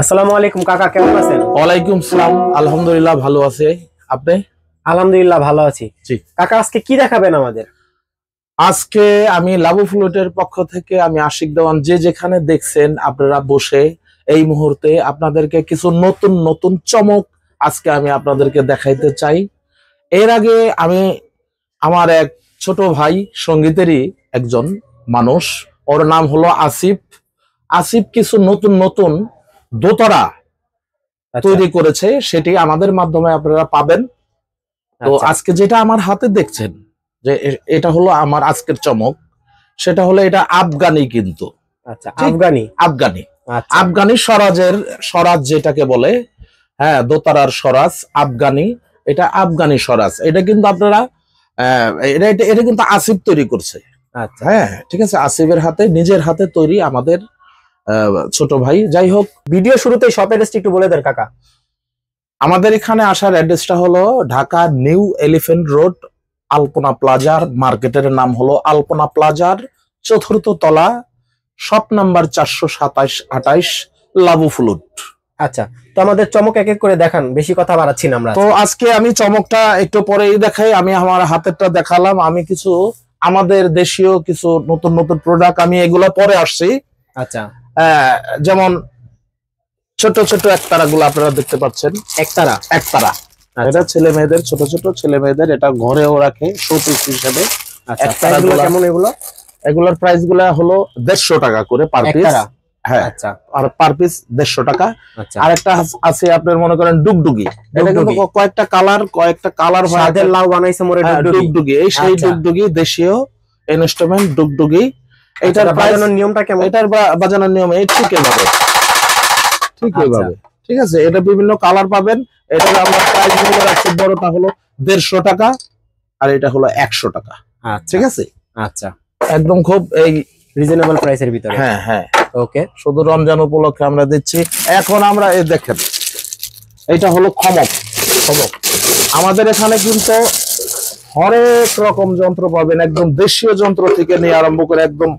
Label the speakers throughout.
Speaker 1: আসসালামু আলাইকুম কাকা, কেমন আছেন?
Speaker 2: ওয়ালাইকুম সালাম, আলহামদুলিল্লাহ ভালো আছে। আপনি?
Speaker 1: আলহামদুলিল্লাহ ভালো আছি।
Speaker 2: জি।
Speaker 1: কাকা, আজকে কি দেখাবেন আমাদের?
Speaker 2: আজকে আমি লাবু ফ্লুটের পক্ষ থেকে আমি আশিক দেওয়ান, যে যেখানে দেখছেন আপনারা বসে এই মুহূর্তে আপনাদেরকে কিছু নতুন নতুন চমক আজকে আমি আপনাদেরকে দেখাইতে চাই। এর আগে আমি আমার এক ছোট ভাই, সঙ্গীতেরই একজন মানুষ, ওর নাম হলো আসিফ। আসিফ কিছু নতুন নতুন দোতারা তৈরি করেছে, সেটি আমাদের মাধ্যমে আপনারা পাবেন। তো আজকে যেটা আমার হাতে দেখছেন, যে এটা হলো আমার আজকের চমক, সেটা হলো এটা আফগানি, কিন্তু
Speaker 1: আচ্ছা, আফগানি।
Speaker 2: আফগানি
Speaker 1: আচ্ছা,
Speaker 2: আফগানি স্বরাজ যেটাকে বলে, হ্যাঁ, দোতারার স্বরাজ আফগানি। এটা আফগানি স্বরাজ। এটা কিন্তু আপনারা এটা এটা এটা কিন্তু আসিফ তৈরি করছে।
Speaker 1: আচ্ছা,
Speaker 2: হ্যাঁ, ঠিক আছে, আসিফের হাতে, নিজের হাতে তৈরি আমাদের ছোট ভাই। যাই হোক,
Speaker 1: ভিডিও শুরুতেই শপ অ্যাড্রেসটা একটু বলে দেন কাকা।
Speaker 2: আমাদের এখানে আসার অ্যাড্রেসটা হলো ঢাকা নিউ এলিফ্যান্ট রোড, আলপনা প্লাজার মার্কেটের নাম হলো আলপনা প্লাজার, চতুর্থ তলা, শপ নাম্বার 427-28, লাবু ফ্লুট।
Speaker 1: আচ্ছা, তো আমাদের চমক এক এক করে দেখান, বেশি কথা বাড়াচ্ছি না আমরা।
Speaker 2: তো আজকে আমি চমকটা একটু পরেই দেখাই। আমি আমার হাতেরটা দেখালাম, আমি কিছু আমাদের দেশীয় কিছু নতুন নতুন প্রোডাক্ট আমি এগুলো পরে আসছি।
Speaker 1: আচ্ছা,
Speaker 2: যেমন ছোট ছোট একতারা গুলো আপনারা দেখতে পাচ্ছেন।
Speaker 1: একতারা।
Speaker 2: একতারা এটা ছেলে মেয়েদের, ছোট ছোট ছেলে মেয়েদের, এটা ঘরেও রাখে শোপিস হিসেবে।
Speaker 1: একতারাগুলো কেমন?
Speaker 2: এগুলোর প্রাইস গুলা হলো 150 টাকা করে পার পিস। হ্যাঁ,
Speaker 1: আচ্ছা,
Speaker 2: আর পার পিস 150 টাকা।
Speaker 1: আচ্ছা,
Speaker 2: আর একটা আছে আপনার মনে করেন ডুগডুগি, এটা কিন্তু কয়েকটা কালার হয়।
Speaker 1: সাদের লাউ বানাইছে মোরে
Speaker 2: ডুগডুগি, এই সেই ডুগডুগি, দেশীয় ইনস্ট্রুমেন্ট ডুগডুগি। এটার
Speaker 1: বাজানোর নিয়মটা কেমন?
Speaker 2: এটার বাজানোর নিয়ম এই ঠিক এভাবে, ঠিক আছে। এটা বিভিন্ন কালার পাবেন। এটা আমরা প্রাইস বলে রাখছি, বড়টা হলো 150 টাকা আর এটা হলো 100 টাকা। ঠিক আছে,
Speaker 1: আচ্ছা,
Speaker 2: একদম খুব এই
Speaker 1: রিজনেবল প্রাইসের ভিতরে।
Speaker 2: হ্যাঁ হ্যাঁ,
Speaker 1: ওকে।
Speaker 2: শুধু রমজান উপলক্ষে আমরা দিচ্ছি। এখন আমরা এই দেখেন, এটা হলো খমক। আমাদের এখানে কিন্তু হরেক রকম যন্ত্র পাবেন, একদম দেশীয় যন্ত্র থেকে নিয়ে আরম্ভ করে একদম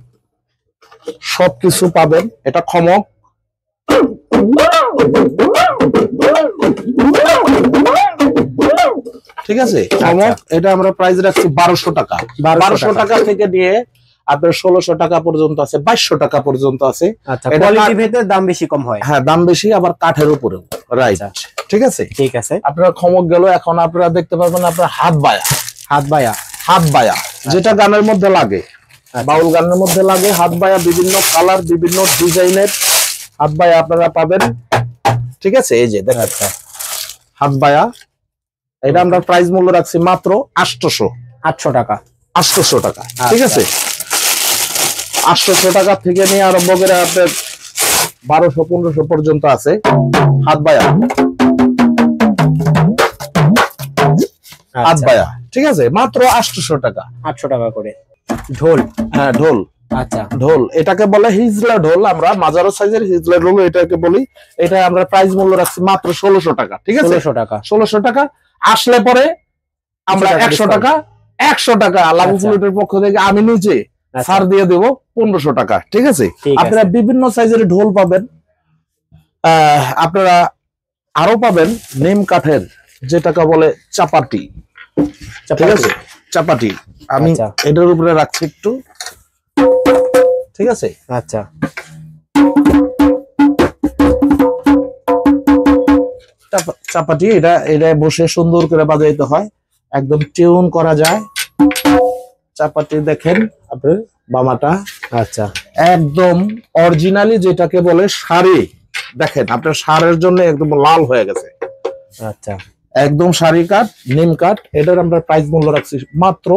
Speaker 2: সবকিছু পাবেন। এটা খমক। ঠিক আছে, খমক। এটা আমরা প্রাইস রাখছি 1200 টাকা। 1200 টাকা থেকে নিয়ে আপনার 1600 টাকা পর্যন্ত আছে, 2200 টাকা পর্যন্ত আছে।
Speaker 1: কোয়ালিটি ভেদে দাম বেশি কম হয়।
Speaker 2: হ্যাঁ, দাম বেশি, আবার কাঠের উপরেও। রাইট, ঠিক আছে,
Speaker 1: ঠিক আছে।
Speaker 2: আপনার খমক গেল। এখন আপনারা দেখতে পাবেন আপনার হাত বায়া, যেটা গানের মধ্যে লাগে, বাউল গানের মধ্যে লাগে। হাত বায়া বিভিন্ন কালার, বিভিন্ন ডিজাইনের হাত বায়া আপনারা পাবেন। ঠিক আছে, এই যে দেখেন হাত বায়া। এটা আমরা প্রাইস মূল্য রাখছি মাত্র 800 টাকা। 800 টাকা, ঠিক আছে। 800 টাকা থেকে নিয়ে আরম্ভ করে আপনার 1200-1500 পর্যন্ত আছে হাত বায়া। হাত বায়া, ঠিক আছে, মাত্র 800 টাকা।
Speaker 1: 800 টাকা করে। ঢোল।
Speaker 2: হ্যাঁ, ঢোল।
Speaker 1: আচ্ছা,
Speaker 2: ঢোল এটাকে বলে হিজলা ঢোল, আমরা মাঝারো সাইজের হিজলা ঢোল এটাকে বলি। এটা আমরা প্রাইস মূল্য রাখছি মাত্র 1600 টাকা। ঠিক আছে, 1600 টাকা। আসলে পরে আমরা 100 টাকা লাবু ফ্লুটের পক্ষ থেকে আমি নিজে ছাড় দিয়ে দেব 1500 টাকা। ঠিক আছে, আপনারা বিভিন্ন সাইজের ঢোল পাবেন। আপনারা আরো পাবেন নিম কাঠের, যেটাকে বলে চাপাটি। ঠিক আছে, চাপাটি আমি এটার উপরে রাখছি একটু। ঠিক আছে,
Speaker 1: আচ্ছা,
Speaker 2: চাপাটি এটা বসে সুন্দর করে বাজাইতে হয়, একদম টিউন করা যায়। চাপাটি দেখেন আপনার বামাটা।
Speaker 1: আচ্ছা,
Speaker 2: একদম অরিজিনালি যেটাকে বলে শাড়ি। দেখেন আপনার শাড়ির জন্য একদম লাল হয়ে গেছে।
Speaker 1: আচ্ছা,
Speaker 2: একদম শাড়ি কাঠ, নিম কাঠ। এটার আমরা প্রাইস মূল্য রাখছি মাত্র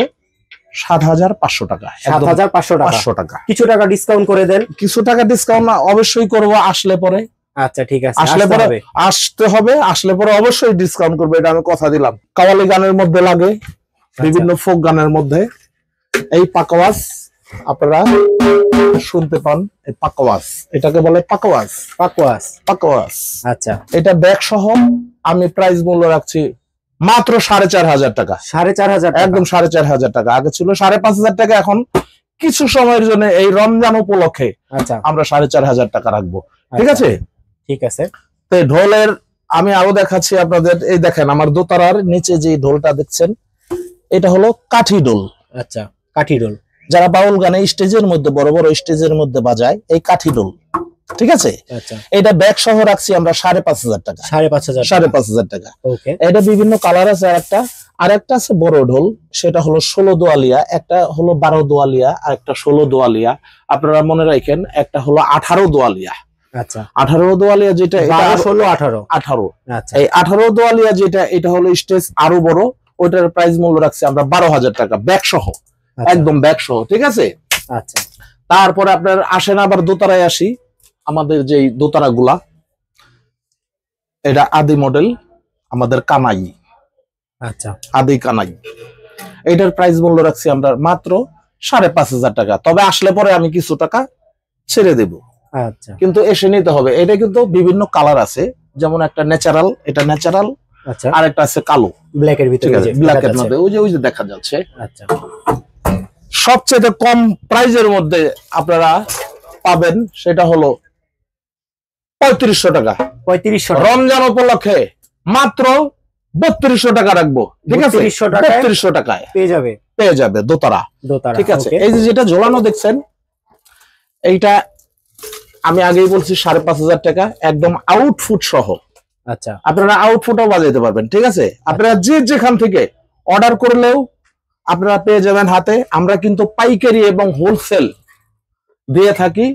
Speaker 2: 7500 টাকা।
Speaker 1: 7500 টাকা। কিছু টাকা ডিসকাউন্ট করে দেন।
Speaker 2: কিছু টাকা ডিসকাউন্ট অবশ্যই করবো আসলে পরে।
Speaker 1: আচ্ছা, ঠিক আছে,
Speaker 2: আসলে পরে আসতে হবে, আসলে পরে অবশ্যই ডিসকাউন্ট করবে, এটা আমি কথা দিলাম। কাওয়ালি গানের মধ্যে লাগে, বিভিন্ন ফোক গানের মধ্যে। এই পাকওয়াজ আপনারা শুনতে পান, এই পাকওয়াজ, এটাকে বলে পাকওয়াজ।
Speaker 1: আচ্ছা,
Speaker 2: এটা ব্যাগ সহ আমি প্রাইস মূল্য রাখছি মাত্র 4500 টাকা।
Speaker 1: 4500,
Speaker 2: একদম 4500 টাকা। আগে ছিল 5500 টাকা, এখন কিছু সময়ের জন্য এই রমজান উপলক্ষে আমরা 4500 টাকা রাখবো। ঠিক আছে,
Speaker 1: ঠিক আছে।
Speaker 2: তো এই ঢোলের আমি আরো দেখাচ্ছি আপনাদের। এই দেখেন আমার দোতারার নিচে যে ঢোলটা দেখছেন, এটা হলো কাঠি ঢোল।
Speaker 1: আচ্ছা, কাঠি ঢোল।
Speaker 2: যারা বাউল গানে স্টেজের মধ্যে বড় বড় স্টেজের মধ্যে বাজায় এই কাঠি ঢোল, ঠিক আছে।
Speaker 1: আচ্ছা,
Speaker 2: এটা ব্যাগ সহ রাখছি আমরা 5,500 টাকা।
Speaker 1: 5,500
Speaker 2: 5,500 টাকা।
Speaker 1: ওকে।
Speaker 2: এটা বিভিন্ন কালার আছে। আরেকটা আছে বড় ঢোল, সেটা হলো 16 দোয়ালিয়া, একটা হলো 12 দোয়ালিয়া, আর একটা 16 দোয়ালিয়া। আপনারা মনে রাখেন, একটা হলো 18 দোয়ালিয়া।
Speaker 1: আচ্ছা,
Speaker 2: 18 দোয়ালিয়া যেটা, এটা
Speaker 1: 16, 18।
Speaker 2: 18।
Speaker 1: আচ্ছা,
Speaker 2: এই 18 দোয়ালিয়া যেটা, এটা হলো স্টেজ আরো বড়। ওইটার প্রাইস মূল্য রাখছি আমরা 12,000 টাকা, ব্যাগ সহ, একদম ব্যাগ সহ, ঠিক আছে।
Speaker 1: আচ্ছা,
Speaker 2: তারপরে আপনার আসেন আবার দোতারায় আসি। আমাদের যে দোতারা গুলা, এটা আদি মডেল, আমাদের কানাই,
Speaker 1: আচ্ছা,
Speaker 2: আদি কানাই। এটার প্রাইস মূল্য রাখছি আমরা মাত্র 5,500 টাকা। তবে আসলে পরে আমি কিছু টাকা ছেড়ে দেব,
Speaker 1: আচ্ছা,
Speaker 2: কিন্তু এসে নিতে হবে। এটা কিন্তু বিভিন্ন কালার আছে, যেমন একটা ন্যাচারাল, এটা ন্যাচারাল,
Speaker 1: আচ্ছা,
Speaker 2: আর একটা আছে কালো,
Speaker 1: ব্ল্যাকের ভিতরে,
Speaker 2: ব্ল্যাকের মধ্যে, ওই যে দেখা যাচ্ছে।
Speaker 1: আচ্ছা,
Speaker 2: সবচেয়ে কম প্রাইজের মধ্যে আপনারা পাবেন সেটা হলো 3500 টাকা।
Speaker 1: 3500 টাকা
Speaker 2: রমজান উপলক্ষে মাত্র 3200 টাকা রাখবো, ঠিক আছে। 3200 টাকায় পেয়ে যাবে দোতারা, ঠিক আছে। এই যে যেটা ঝোলানো দেখছেন, এইটা আমি আগেই বলছি 5,500 টাকা, একদম আউটফুট সহ।
Speaker 1: আচ্ছা,
Speaker 2: আপনারা আউটফুটও বাজাইতে পারবেন, ঠিক আছে। আপনারা যে যেখান থেকে অর্ডার করলেও আপনারা পেয়ে যাবেন হাতে। আমরা কিন্তু পাইকারি এবং হোলসেল দিয়ে থাকি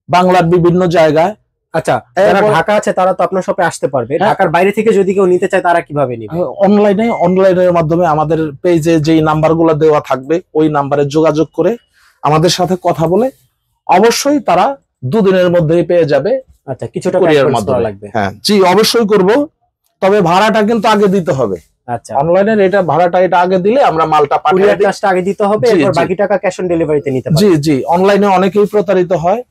Speaker 2: বাংলার বিভিন্ন জায়গায়।
Speaker 1: আচ্ছা, যারা ঢাকা আছে তারা তো আপনার শপে আসতে পারবে। ঢাকার বাইরে থেকে যদি কেউ নিতে চায় তারা কিভাবে নিবে?
Speaker 2: অনলাইনের মাধ্যমে আমাদের পেজে যেই নাম্বারগুলো দেওয়া থাকবে ওই নাম্বারে যোগাযোগ করে আমাদের সাথে কথা বলে অবশ্যই তারা 2 দিনের মধ্যেই পেয়ে যাবে।
Speaker 1: আচ্ছা, কিছুটা
Speaker 2: কুরিয়ার মাধ্যমে লাগবে। হ্যাঁ জি, অবশ্যই করব, তবে ভাড়াটা কিন্তু আগে দিতে হবে।
Speaker 1: আচ্ছা,
Speaker 2: অনলাইনের এটা ভাড়াটা এটা আগে দিলে আমরা মালটা পাঠিয়ে
Speaker 1: কুরিয়ার চার্জটা আগে দিতে হবে, এরপর বাকি টাকা ক্যাশ অন ডেলিভারিতে নিতে পারবে।
Speaker 2: জি জি, অনলাইনে অনেকেই প্রতারিত হয়।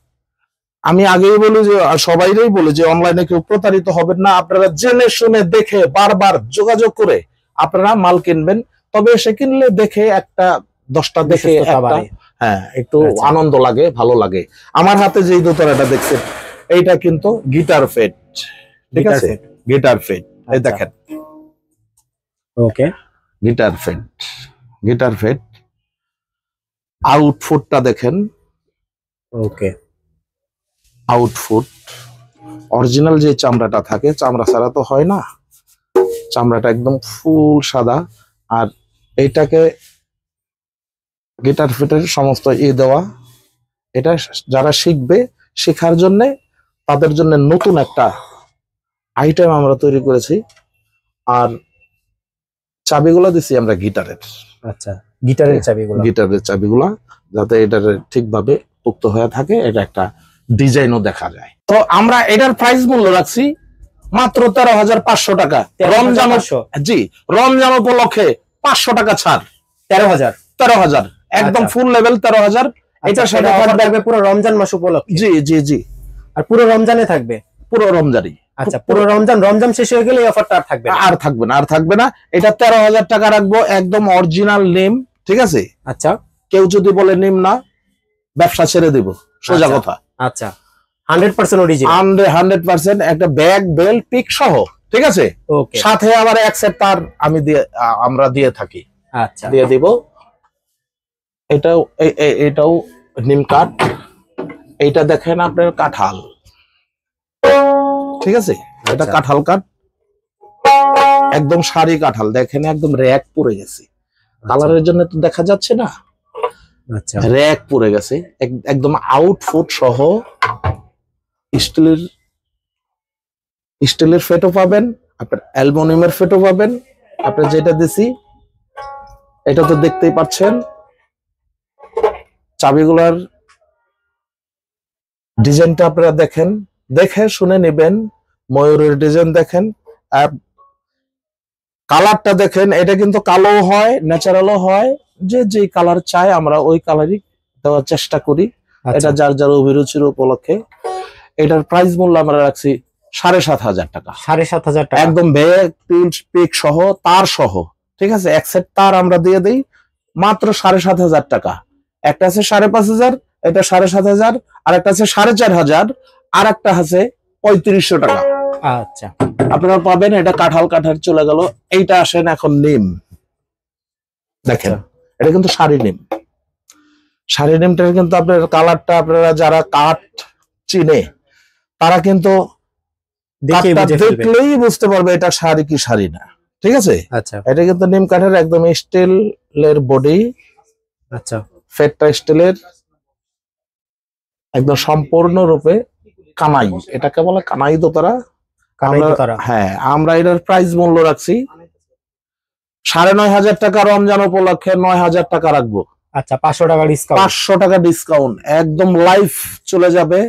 Speaker 2: আমি আগেই বলি যে সবাইরই বলি যে অনলাইনে কেউ প্রতারিত হবেন না। আপনারা জেনে শুনে দেখে বারবার যোগাযোগ করে আপনারা মাল কিনবেন। তবে সে কিনলে দেখে একটা 10টা দেখে একটা, হ্যাঁ, একটু আনন্দ লাগে, ভালো লাগে। আমার হাতে যে দোতারাটা দেখছেন, এইটা কিন্তু গিটার ফেট, ঠিক আছে, গিটার ফেট। এই দেখেন,
Speaker 1: ওকে,
Speaker 2: গিটার ফেট, গিটার ফেট। আউটফুটটা দেখেন,
Speaker 1: ওকে,
Speaker 2: আউটফুট অরিজিনাল যে চামড়াটা থাকে, চামড়া ছাড়া তো হয় না, চামড়াটা একদম ফুল সাদা। আর এইটাকে গিটার ফিটের সমস্ত দেওয়া। এটা যারা শিখবে, শেখার জন্য তাদের জন্য নতুন একটা আইটেম আমরা তৈরি করেছি। আর চাবিগুলো দিছি আমরা গিটারের।
Speaker 1: আচ্ছা, গিটারের চাবিগুলো,
Speaker 2: গিটারের চাবিগুলা যাতে এটার ঠিকভাবে উক্ত হয়ে থাকে, এটা একটা ডিজাইনও দেখা যায়। তো আমরা এটার প্রাইস মূল্য রাখছি মাত্র 13,500 টাকা। রমজান, জি, রমজান উপলক্ষে 500 টাকা ছাড়। 13,000 একদম ফুল লেভেল 13,000। এটার সাথে থাকবে পুরো রমজান মাস উপলক্ষে। জি জি জি,
Speaker 1: আর পুরো রমজানে থাকবে,
Speaker 2: পুরো রমজানই।
Speaker 1: আচ্ছা, পুরো রমজান শেষ হয়ে গেলে এই অফারটা আর থাকবে না?
Speaker 2: আর থাকবে না, আর থাকবে না। এটা 13,000 টাকা রাখবো, একদম অরিজিনাল নেম, ঠিক আছে।
Speaker 1: আচ্ছা,
Speaker 2: কেউ যদি বলে নেম না, ব্যবসা ছেড়ে দিব, সোজা কথা।
Speaker 1: আচ্ছা, 100% অরিজিনাল,
Speaker 2: 100% একটা ব্যাগ, বেল, পিক সহ, ঠিক আছে।
Speaker 1: ওকে,
Speaker 2: সাথে আবার এক সেট তার আমরা দিয়ে থাকি।
Speaker 1: আচ্ছা,
Speaker 2: দিয়ে দিব। এটাও নিম কাঠ। এইটা দেখেন আপনার কাঁঠাল, ঠিক আছে। এটা কাঁঠাল কাঠ, একদম সারি কাঁঠাল। দেখেন একদম র্যাক পড়ে গেছে, কালারের জন্য তো দেখা যাচ্ছে না।
Speaker 1: আচ্ছা,
Speaker 2: র্যাক পড়ে গেছে, একদম আউটফুট সহ। স্টিলের ফেটও পাবেন, আপনার অ্যালুমিনিয়ামের ফেটও পাবেন। আপনার যেটা দিছি এটা তো দেখতেই পাচ্ছেন। চাবিগুলার ডিজাইনটা আপনারা দেখেন, দেখে শুনে নেবেন। ময়ূরের ডিজাইন দেখেন, আর কালারটা দেখেন। এটা কিন্তু কালো হয়, ন্যাচারালও হয়। যে কালার চাই আমরা ওই কালারই দেওয়ার চেষ্টা করি। এটা যার যার অভিরুচির উপলক্ষে। এটার প্রাইস মূল্য আমরা রাখছি 7,500 টাকা।
Speaker 1: 7,500 টাকা,
Speaker 2: একদম ব্যাগ, পিক সহ, তার সহ, ঠিক আছে। এক সেট তার আমরা দিয়ে দিই মাত্র 7,500 টাকা। একটা আছে 5,500, এটা 7,500, আর একটা আছে 4,500, আর একটা আছে 3500 টাকা।
Speaker 1: আচ্ছা,
Speaker 2: আপনারা পাবেন। এটা কাঁঠাল চলে গেল। এইটা আসেন এখন নিম, দেখেন এটা কিন্তু শাড়ি নিম। শাড়ি নিমটার কিন্তু আপনার কালারটা, আপনারা যারা কাঠ চিনে তারা কিন্তু দেখলেই বুঝতে পারবে এটা শাড়ি কি শাড়ি না। ঠিক আছে।
Speaker 1: আচ্ছা,
Speaker 2: এটা কিন্তু নিম কাঠের একদম স্টিলের বডি।
Speaker 1: আচ্ছা,
Speaker 2: ফেটটা স্টিলের, একদম সম্পূর্ণরূপে কানাই। এটাকে বলে কানাই দোতারা। হ্যাঁ, আমরা এটার প্রাইস মূল্য রাখছি 9,500 টাকা। রমজান উপলক্ষে 9,000 টাকা রাখবো।
Speaker 1: আচ্ছা, 500 টাকা ডিসকাউন্ট।
Speaker 2: 500 টাকা ডিসকাউন্ট, একদম লাইফ চলে যাবে।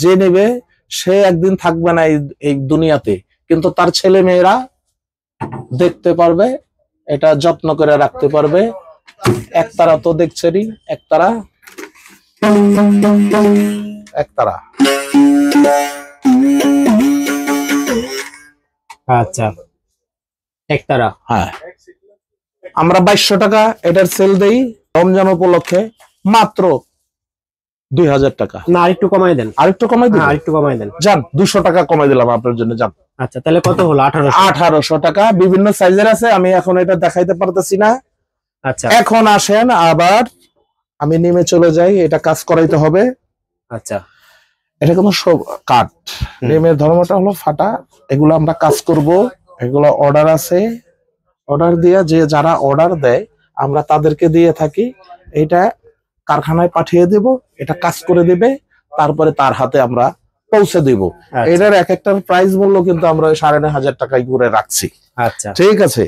Speaker 2: যে নেবে সে একদিন থাকবে না এই দুনিয়াতে, কিন্তু তার ছেলে মেয়েরা দেখতে পারবে, এটা যত্ন করে রাখতে পারবে। একতারা তো দেখছেনই, একতারা।
Speaker 1: আচ্ছা, একতারা।
Speaker 2: হ্যাঁ, আমরা 2200 টাকা এটার সেল দেই রমজান উপলক্ষে, মাত্র 2000 টাকা।
Speaker 1: না, আরেকটু কমাই দেন।
Speaker 2: আরেকটু কমাই দিন,
Speaker 1: আরেকটু কমাই দেন।
Speaker 2: যান 200 টাকা কমাই দিলাম আপনার জন্য, যান।
Speaker 1: আচ্ছা, তাহলে কত হলো?
Speaker 2: 1800 টাকা। বিভিন্ন সাইজের আছে, আমি এখন এটা দেখাইতে পারতেছি না।
Speaker 1: আচ্ছা,
Speaker 2: এখন আসেন আবার আমি নেমে চলে যাই, এটা কাজ করাইতে হবে।
Speaker 1: আচ্ছা,
Speaker 2: এটা কোনো সব কাঠ। নেমের ধর্মটা হলো ফাটা। এগুলো আমরা কাজ করব, এগুলো অর্ডার আছে। অর্ডার দিয়ে যারা অর্ডার দেয় আমরা তাদেরকে দিয়ে থাকি। এটা কারখানায় পাঠিয়ে দেব, এটা কাজ করে দিবে, তারপরে তার হাতে আমরা পৌঁছে দিব। এটার এক একটার প্রাইস মূল্য কিন্তু আমরা 9,500 টাকায় করে রাখছি।
Speaker 1: আচ্ছা,
Speaker 2: ঠিক আছে।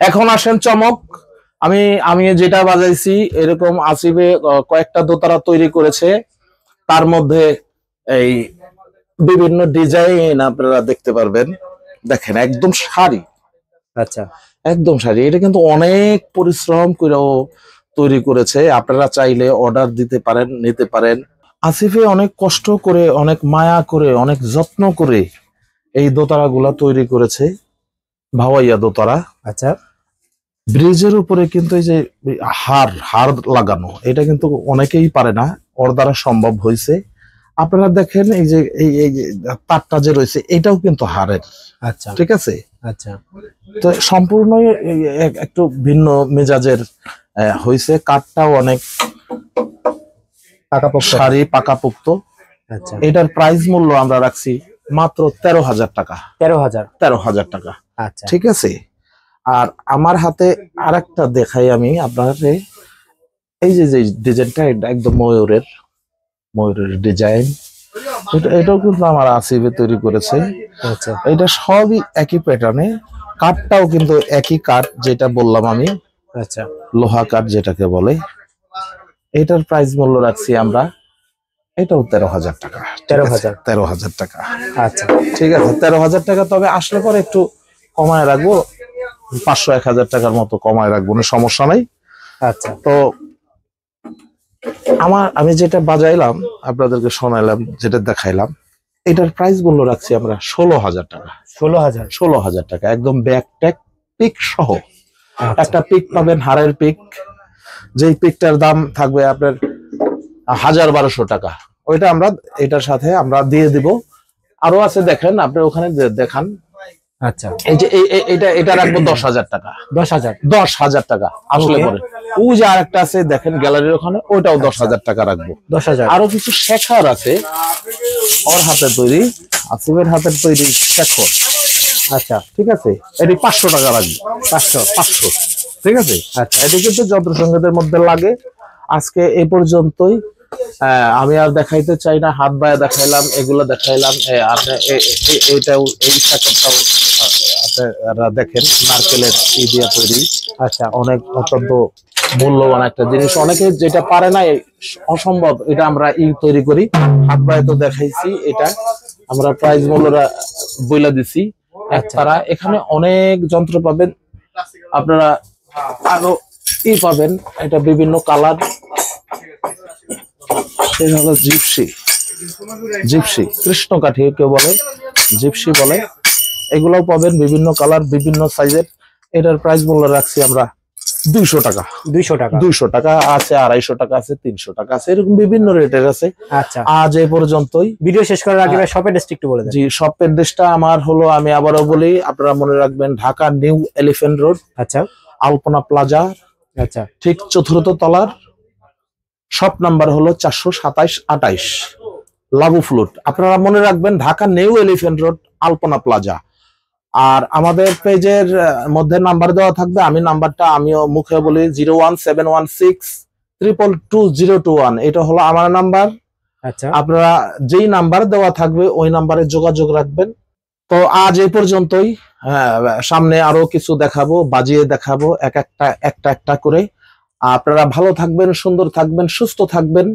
Speaker 2: এখন আসেন চমক। আমি যেটা বাজাইছি এরকম আসিবে কয়েকটা দোতারা তৈরি করেছে, তার মধ্যে এই বিভিন্ন ডিজাইন আপনারা দেখতে পারবেন। দেখেন একদম শাড়ি।
Speaker 1: আচ্ছা,
Speaker 2: একদম শাড়ি। এটা কিন্তু অনেক পরিশ্রম করে তৈরি করেছে। আপনারা চাইলে অর্ডার দিতে পারেন, নিতে পারেন। আসিফে অনেক কষ্ট করে, অনেক মায়া করে, অনেক যত্ন করে এই দোতারা গুলা তৈরি করেছে, ভাওয়াইয়া দোতারা।
Speaker 1: আচ্ছা,
Speaker 2: ব্রিজের উপরে কিন্তু এই যে হার লাগানো, এটা কিন্তু অনেকেই পারে না, ওর দ্বারা সম্ভব হয়েছে। আপনারা দেখেন এই যে এই তারটা যে রয়েছে এটাও কিন্তু হারের।
Speaker 1: আচ্ছা,
Speaker 2: ঠিক আছে।
Speaker 1: আচ্ছা,
Speaker 2: তো সম্পূর্ণ একটু ভিন্ন মেজাজের হয়েছে। কাঠটাও অনেক
Speaker 1: পাকাপোক্ত,
Speaker 2: শাড়ি পাকাপোক্ত।
Speaker 1: আচ্ছা,
Speaker 2: এটার প্রাইস মূল্য আমরা রাখছি মাত্র 13,000 টাকা। 13,000 টাকা।
Speaker 1: আচ্ছা,
Speaker 2: ঠিক আছে। আর আমার হাতে আরেকটা দেখাই আমি আপনাকে। এই যে ডিজাইনটা, এটা একদম ময়ূরের ডিজাইন। এটাও কিন্তু আমার আসিফে তৈরি করেছে।
Speaker 1: আচ্ছা,
Speaker 2: এটা সবই একই প্যাটার্নে। কাঠটাও কিন্তু একই কাঠ, যেটা বললাম আমি,
Speaker 1: আচ্ছা,
Speaker 2: লোহা কাঠ যেটাকে বলে। এটার প্রাইস মূল্য রাখছি আমরা, এটাও 13,000 টাকা। 13,000 টাকা।
Speaker 1: আচ্ছা,
Speaker 2: ঠিক আছে, 13,000 টাকা। তবে আসলে পরে একটু কমায় রাখবো, 500-1,000 টাকার মতো কমায় রাখবো, সমস্যা নাই।
Speaker 1: আচ্ছা,
Speaker 2: তো আমি যেটা বাজাইলাম আপনাদেরকে শোনাইলাম, যেটা দেখাইলাম, এটার প্রাইস মূল্য রাখছি আমরা 16,000 টাকা। 16,000 টাকা, একদম ব্যাক ট্যাগ পিক সহ। একটা পিক পাবেন, হারের পিক, যেই পিকটার দাম থাকবে আপনার 1,000-1,200 টাকা। ওইটা আমরা এটার সাথে আমরা দিয়ে দিব। আরো আছে, দেখেন আপনি ওখানে দেখান।
Speaker 1: আচ্ছা,
Speaker 2: এই যে এটা রাখবো 10,000 টাকা। 10,000 টাকা আসলে পরে। ওই যে আরেকটা আছে দেখেন গ্যালারির ওখানে, ওইটাও 10,000 টাকা রাখবো।
Speaker 1: 10,000।
Speaker 2: আরো কিছু শেখার আছে, ওর হাতে তৈরি, আসিফের হাতের তৈরি শেখর। আচ্ছা, ঠিক আছে। এটি 500 টাকা রাখবো। 500। ঠিক আছে। আচ্ছা, এটি কিন্তু যন্ত্রসংগীতের মধ্যে লাগে। আজকে এ পর্যন্তই। আমি আর দেখাইতে চাই না, হাত বায়া দেখাইলাম, এগুলো দেখাইলাম। এইটাও, এই শেখরটাও আপনারা দেখেন, নারকেলের ই দিয়ে তৈরি। আচ্ছা, অনেক অত্যন্ত মূল্যবান একটা জিনিস, অনেকে যেটা পারে না অসম্ভব, এটা আমরা তৈরি করি হাত বায়ে তো দেখাইছি, এটা আমরা প্রাইস মূল্যটা বইলা দিছি। তারা এখানে অনেক যন্ত্র পাবেন আপনারা, আরো পাবেন, এটা বিভিন্ন কালার, এটা হলো জিপসি, জিপসি কৃষ্ণকাঠি কেউ বলে, জিপসি বলে, এগুলাও পাবেন বিভিন্ন কালার বিভিন্ন সাইজের। এটার প্রাইস মূল্য রাখছি আমরা 200 টাকা। 200 টাকা আছে, 250 টাকা আছে, 300 টাকা আছে, এরকম বিভিন্ন রেটের আছে।
Speaker 1: আচ্ছা,
Speaker 2: আজ এই পর্যন্তই।
Speaker 1: ভিডিও শেষ করার আগে শপের অ্যাড্রেসটা একটু বলে দেন।
Speaker 2: জি, শপের অ্যাড্রেসটা আমার হলো, আমি আবারও বলি, আপনারা মনে রাখবেন, ঢাকা নিউ এলিফ্যান্ট রোড,
Speaker 1: আচ্ছা,
Speaker 2: আলপনা প্লাজা,
Speaker 1: আচ্ছা,
Speaker 2: ঠিক 4th তলার, শপ নাম্বার হলো 427-28, লাবু ফ্লুট। আপনারা মনে রাখবেন ঢাকা নিউ এলিফ্যান্ট রোড, আলপনা প্লাজা। আর আমাদের পেজের মধ্যে নাম্বার দেওয়া থাকবে, আমি নাম্বারটা আমিও মুখে বলি, 01716222021, এটা হলো আমার নাম্বার।
Speaker 1: আচ্ছা,
Speaker 2: আপনারা যেই নাম্বার দেওয়া থাকবে ওই নাম্বারে যোগাযোগ রাখবেন। তো আজ এই পর্যন্তই, সামনে আরো কিছু দেখাবো, বাজিয়ে দেখাবো একটা একটা করে। আপনারা ভালো থাকবেন, সুন্দর থাকবেন, সুস্থ থাকবেন।